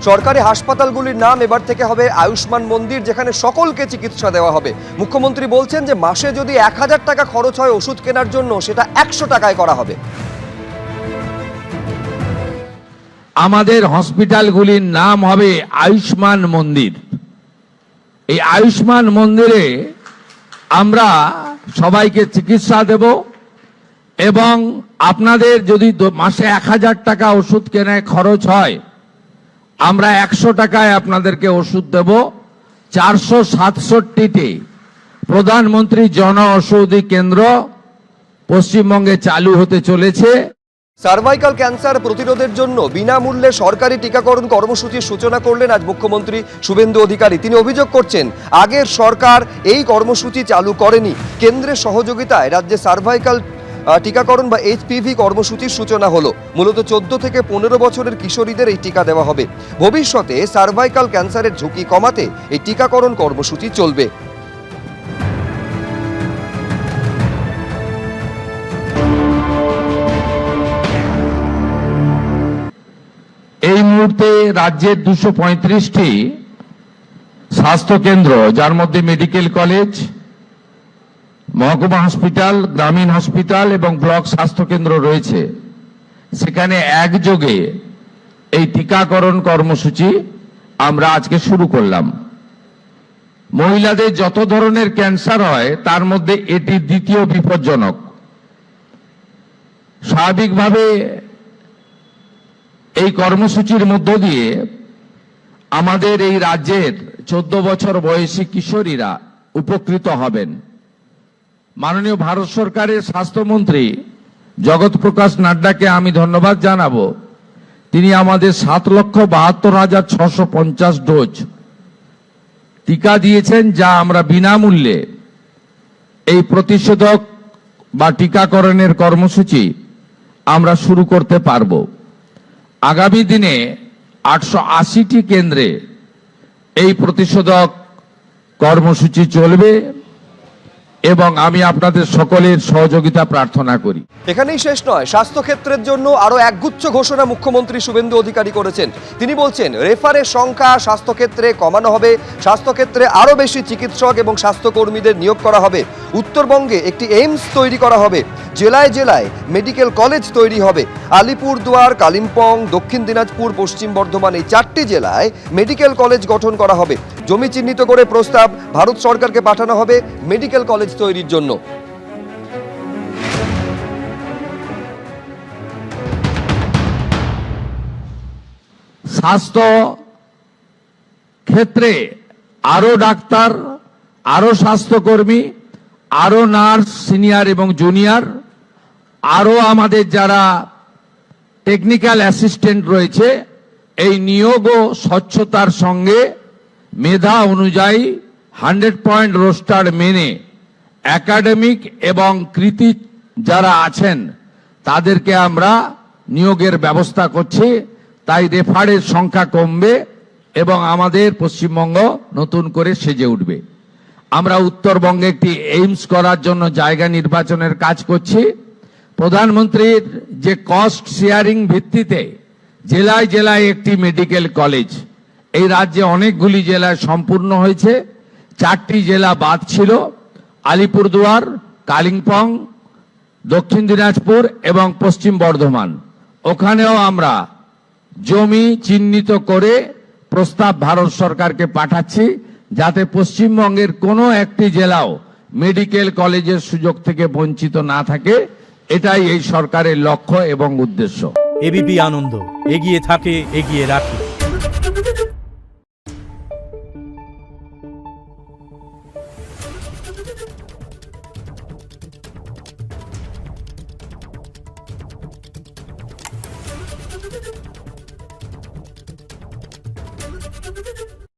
সরকারি হাসপাতালগুলির নাম এবার থেকে হবে আয়ুষ্মান মন্দির, যেখানে সকলকে চিকিৎসা দেওয়া হবে। মুখ্যমন্ত্রী বলছেন যে মাসে যদি 1000 টাকা খরচ হয় ওষুধ কেনার জন্য, সেটা 100 টাকায় করা হবে। আমাদের হসপিটালগুলির নাম হবে আয়ুষ্মান মন্দির। এই আয়ুষ্মান মন্দিরে আমরা সবাইকে চিকিৎসা দেব এবং আপনাদের যদি মাসে 1000 টাকা ওষুধ কেনায় খরচ হয়, আমরা 100 টাকায় আপনাদেরকে ওষুধ দেব। 467টি প্রধানমন্ত্রী জন ঔষধি কেন্দ্র পশ্চিমবঙ্গে চালু হতে চলেছে। সার্ভাইকাল ক্যান্সার প্রতিরোধের জন্য বিনামূল্যে সরকারি টিকাকরণ কর্মসূচির সূচনা করলেন আজ মুখ্যমন্ত্রী শুভেন্দু অধিকারী। তিনি অভিযোগ করছেন, আগের সরকার এই কর্মসূচি চালু করেনি। কেন্দ্রের সহযোগিতায় রাজ্যে সার্ভাইকাল টিকাকরণ বা এইচপিভি কর্মসূচির সূচনা হলো। মূলত 14 থেকে 15 বছরের কিশোরীদের এই টিকা দেওয়া হবে। ভবিষ্যতে সার্ভাইকাল ক্যান্সারের ঝুঁকি কমাতে এই টিকাকরণ কর্মসূচি চলবে। এই মুহূর্তে রাজ্যের 235টি স্বাস্থ্যকেন্দ্র, যার মধ্যে মেডিকেল কলেজ, মহকুমা হসপিটাল, গ্রামীণ হসপিটাল এবং ব্লক স্বাস্থ্যকেন্দ্র রয়েছে, সেখানে একযোগে এই টিকাকরণ কর্মসূচি আমরা আজকে শুরু করলাম। মহিলাদের যত ধরনের ক্যান্সার হয় তার মধ্যে এটি দ্বিতীয় বিপজ্জনক। স্বাভাবিকভাবে এই কর্মসূচির মধ্য দিয়ে আমাদের এই রাজ্যের 14 বছর বয়সী কিশোরীরা উপকৃত হবেন। মাননীয় ভারত সরকারের স্বাস্থ্যমন্ত্রী জগৎ প্রকাশ নাড্ডাকে আমি ধন্যবাদ জানাবো। তিনি আমাদের 7,72,650 ডোজ টিকা দিয়েছেন, যা আমরা বিনামূল্যে এই প্রতিষেধক বা টিকাকরণের কর্মসূচি আমরা শুরু করতে পারবো। আগামী দিনে 880টি কেন্দ্রে এই প্রতিষেধক কর্মসূচি চলবে এবং আমি আপনাদের সকলের সহযোগিতা প্রার্থনা করি। এখানেই শেষ নয়, স্বাস্থ্যক্ষেত্রের জন্য আরো একগুচ্ছ ঘোষণা মুখ্যমন্ত্রী শুভেন্দু অধিকারী করেছেন। তিনি বলছেন, রেফারের সংখ্যা স্বাস্থ্যক্ষেত্রে কমানো হবে, স্বাস্থ্যক্ষেত্রে আরো বেশি চিকিৎসক এবং স্বাস্থ্যকর্মীদের নিয়োগ করা হবে। উত্তরবঙ্গে একটি এইমস তৈরি করা হবে, জেলায় জেলায় মেডিকেল কলেজ তৈরি হবে। আলিপুরদুয়ার, কালিম্পং, দক্ষিণ দিনাজপুর, পশ্চিম বর্ধমান এই 4টি জেলায় মেডিকেল কলেজ গঠন করা হবে। জমি চিহ্নিত করে প্রস্তাব ভারত সরকারকে পাঠানো হবে মেডিকেল কলেজ তৈরির জন্য। স্বাস্থ্য ক্ষেত্রে আরো ডাক্তার, আরো স্বাস্থ্যকর্মী, আরো নার্স, সিনিয়র এবং জুনিয়র, আরো আমাদের যারা টেকনিক্যাল অ্যাসিস্ট্যান্ট রয়েছে, এই নিয়োগও স্বচ্ছতার সঙ্গে মেধা অনুযায়ী 100 পয়েন্ট রোস্টার মেনে একাডেমিক এবং কৃতি যারা আছেন তাদেরকে আমরা নিয়োগের ব্যবস্থা করছি। তাই রেফারের সংখ্যা কমবে এবং আমাদের পশ্চিমবঙ্গ নতুন করে সেজে উঠবে। আমরা উত্তরবঙ্গে একটি এইমস করার জন্য জায়গা নির্বাচনের কাজ করছি। প্রধানমন্ত্রীর যে কস্ট শেয়ারিং ভিত্তিতে জেলায় জেলায় একটি মেডিকেল কলেজ, এই রাজ্যে অনেকগুলি জেলায় সম্পূর্ণ হয়েছে। 4টি জেলা বাদ ছিল, আলিপুরদুয়ার, কালিম্পং, দক্ষিণ দিনাজপুর এবং পশ্চিম বর্ধমান। ওখানেও আমরা জমি চিহ্নিত করে প্রস্তাব ভারত সরকারকে পাঠাচ্ছি, যাতে পশ্চিমবঙ্গের কোনো একটি জেলাও মেডিকেল কলেজের সুযোগ থেকে বঞ্চিত না থাকে। এটাই এই সরকারের লক্ষ্য এবং উদ্দেশ্য। এবিপি আনন্দ, এগিয়ে থাকে, এগিয়ে রাখে। Thank you.